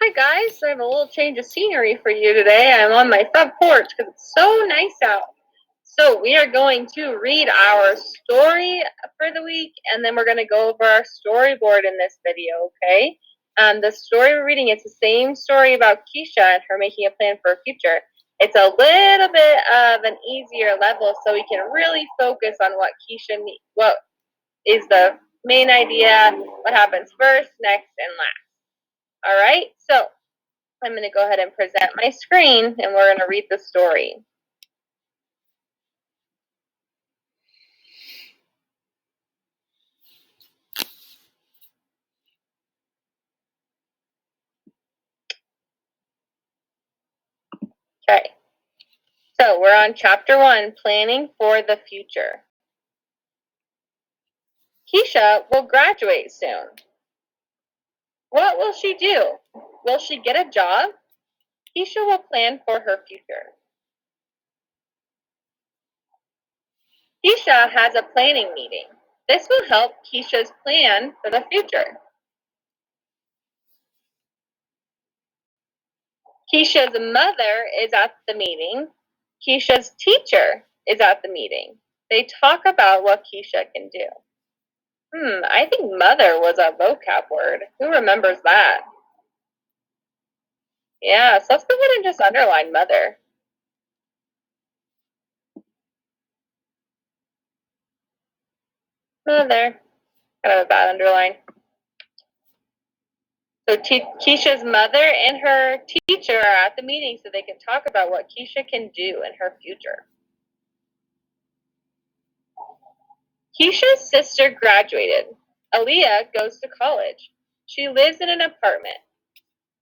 Hi guys, I have a little change of scenery for you today. I'm on my front porch because it's so nice out. So we are going to read our story for the week, and then we're going to go over our storyboard in this video, okay? The story we're reading, it's the same story about Keisha and her making a plan for her future. It's a little bit of an easier level, so we can really focus on what Keisha needs, what is the main idea, what happens first, next, and last. All right, so I'm going to go ahead and present my screen, and we're going to read the story. Okay, so we're on chapter 1, Planning for the Future. Keisha will graduate soon. What will she do? Will she get a job? Keisha will plan for her future. Keisha has a planning meeting. This will help Keisha's plan for the future. Keisha's mother is at the meeting. Keisha's teacher is at the meeting. They talk about what Keisha can do. I think mother was a vocab word. Who remembers that? Yeah, so let's go ahead and just underline mother. Mother. Kind of a bad underline. So Keisha's mother and her teacher are at the meeting so they can talk about what Keisha can do in her future. Keisha's sister graduated. Aaliyah goes to college. She lives in an apartment.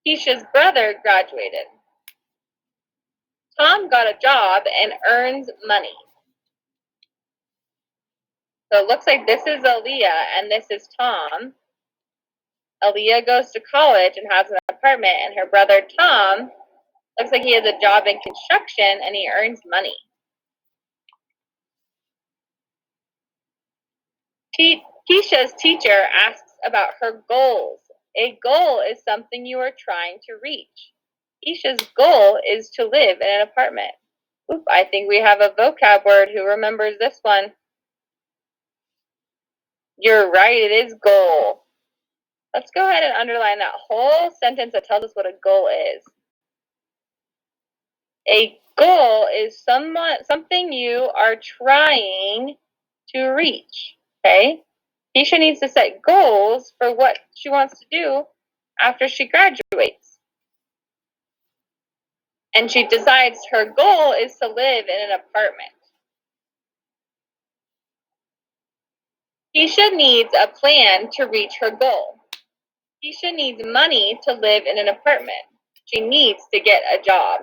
Keisha's brother graduated. Tom got a job and earns money. So it looks like this is Aaliyah and this is Tom. Aaliyah goes to college and has an apartment, and her brother Tom looks like he has a job in construction and he earns money. Keisha's teacher asks about her goals. A goal is something you are trying to reach. Keisha's goal is to live in an apartment. Oop, I think we have a vocab word. Who remembers this one? You're right, it is goal. Let's go ahead and underline that whole sentence that tells us what a goal is. A goal is something you are trying to reach, okay? Keisha needs to set goals for what she wants to do after she graduates. And she decides her goal is to live in an apartment. Keisha needs a plan to reach her goal. Keisha needs money to live in an apartment. She needs to get a job.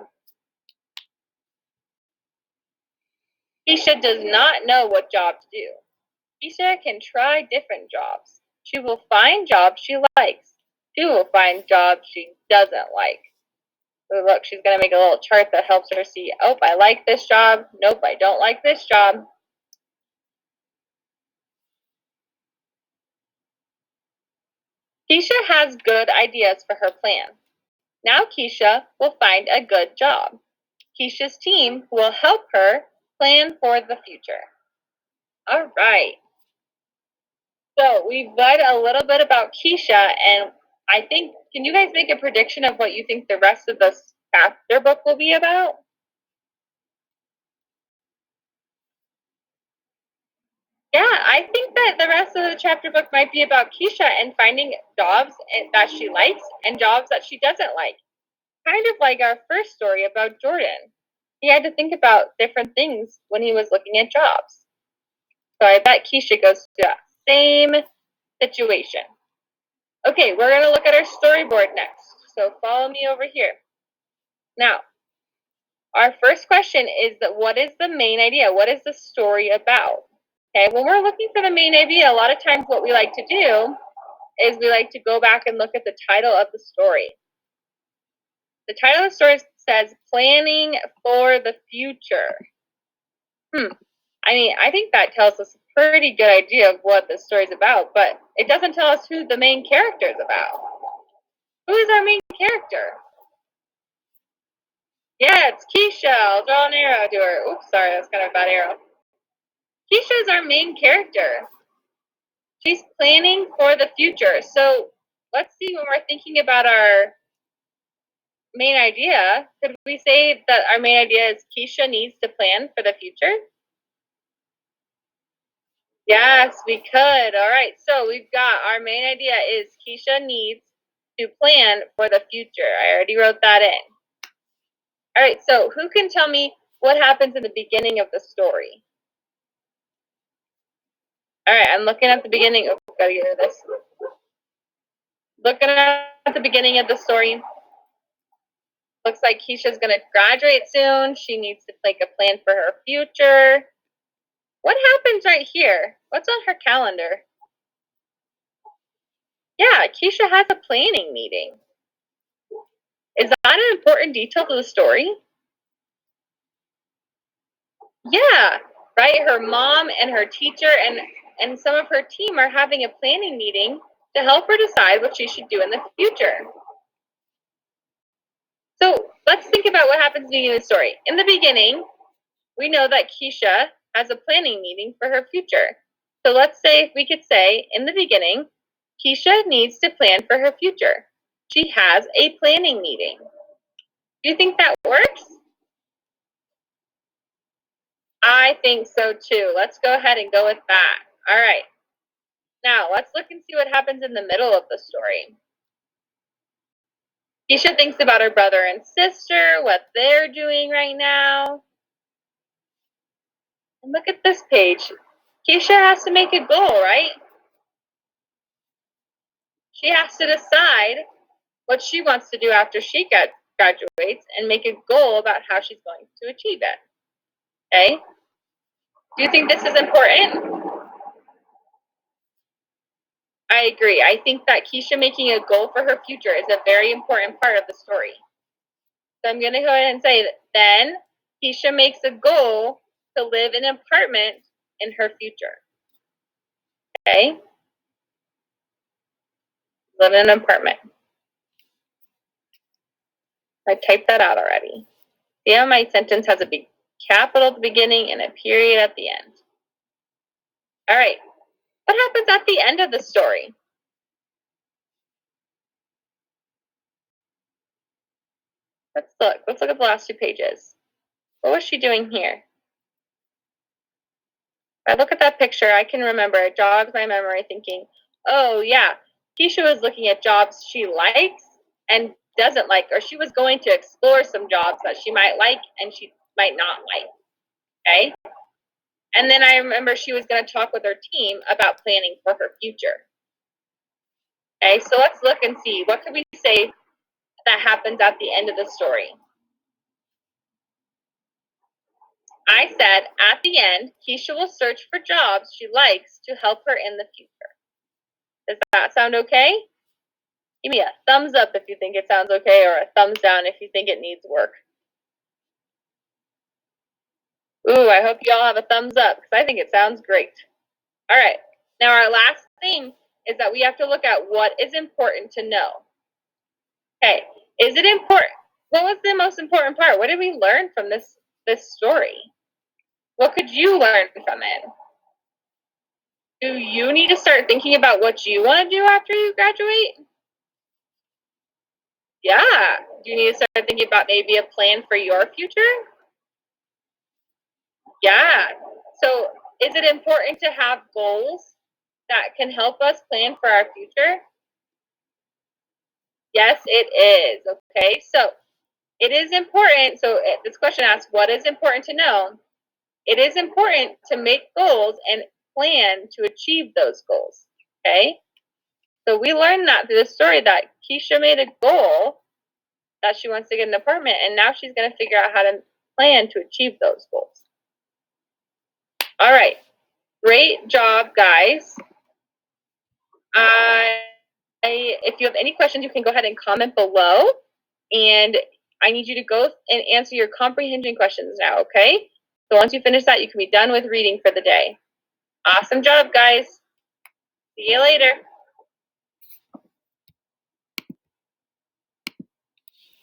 Keisha does not know what job to do. Keisha can try different jobs. She will find jobs she likes. She will find jobs she doesn't like. So look, she's going to make a little chart that helps her see, oh, I like this job. Nope, I don't like this job. Keisha has good ideas for her plan. Now Keisha will find a good job. Keisha's team will help her plan for the future. All right. So we've read a little bit about Keisha, and I think, can you guys make a prediction of what you think the rest of this chapter book will be about? Yeah, I think that the rest of the chapter book might be about Keisha and finding jobs that she likes and jobs that she doesn't like. Kind of like our first story about Jordan. He had to think about different things when he was looking at jobs. So I bet Keisha goes to that same situation. Okay, we're going to look at our storyboard next. So follow me over here. Now, our first question is that what is the main idea? What is the story about? Okay, when we're looking for the main idea, a lot of times what we like to do is we like to go back and look at the title of the story. The title of the story says Planning for the Future. I think that tells us a pretty good idea of what the story is about, but it doesn't tell us who the main character is about. Who is our main character? Yeah, it's Keisha. I'll draw an arrow to her. Oops, sorry, that's kind of a bad arrow. Keisha is our main character. She's planning for the future. So let's see, when we're thinking about our main idea, could we say that our main idea is Keisha needs to plan for the future? Yes, we could. All right, so we've got our main idea is Keisha needs to plan for the future. I already wrote that in. All right, so who can tell me what happens in the beginning of the story? All right, I'm looking at the beginning. Oh, gotta get rid of this. Looking at the beginning of the story. Looks like Keisha's gonna graduate soon. She needs to make a plan for her future. What happens right here? What's on her calendar? Yeah, Keisha has a planning meeting. Is that an important detail to the story? Yeah, right. Her mom and her teacher and some of her team are having a planning meeting to help her decide what she should do in the future. So let's think about what happens in the beginning of the story. In the beginning, we know that Keisha has a planning meeting for her future. So let's say if we could say in the beginning, Keisha needs to plan for her future. She has a planning meeting. Do you think that works? I think so too. Let's go ahead and go with that. All right. Now let's look and see what happens in the middle of the story. Keisha thinks about her brother and sister, what they're doing right now. And look at this page. Keisha has to make a goal, right? She has to decide what she wants to do after she graduates and make a goal about how she's going to achieve it. Okay? Do you think this is important? I agree. I think that Keisha making a goal for her future is a very important part of the story. So I'm going to go ahead and say that then Keisha makes a goal to live in an apartment in her future. Okay? Live in an apartment. I typed that out already. See how my sentence has a big capital at the beginning and a period at the end. All right. What happens at the end of the story? Let's look. Let's look at the last two pages. What was she doing here? If I look at that picture, I can remember. It jogs my memory thinking, oh, yeah, Keisha was looking at jobs she likes and doesn't like, or she was going to explore some jobs that she might like and she might not like. Okay? And then I remember she was going to talk with her team about planning for her future. Okay, so let's look and see. What could we say that happens at the end of the story? I said, at the end, Keisha will search for jobs she likes to help her in the future. Does that sound okay? Give me a thumbs up if you think it sounds okay, or a thumbs down if you think it needs work. Ooh, I hope you all have a thumbs up, because I think it sounds great. All right, now our last thing is that we have to look at what is important to know. Okay, is it important? What was the most important part? What did we learn from this story? What could you learn from it? Do you need to start thinking about what you want to do after you graduate? Yeah. Do you need to start thinking about maybe a plan for your future? Yeah. So is it important to have goals that can help us plan for our future? Yes, it is. Okay. So it is important. So this question asks, what is important to know? It is important to make goals and plan to achieve those goals. Okay. So we learned that through the story that Keisha made a goal that she wants to get an apartment, and now she's going to figure out how to plan to achieve those goals. All right. Great job, guys. If you have any questions, you can go ahead and comment below. And I need you to go and answer your comprehension questions now, okay? So once you finish that, you can be done with reading for the day. Awesome job, guys. See you later.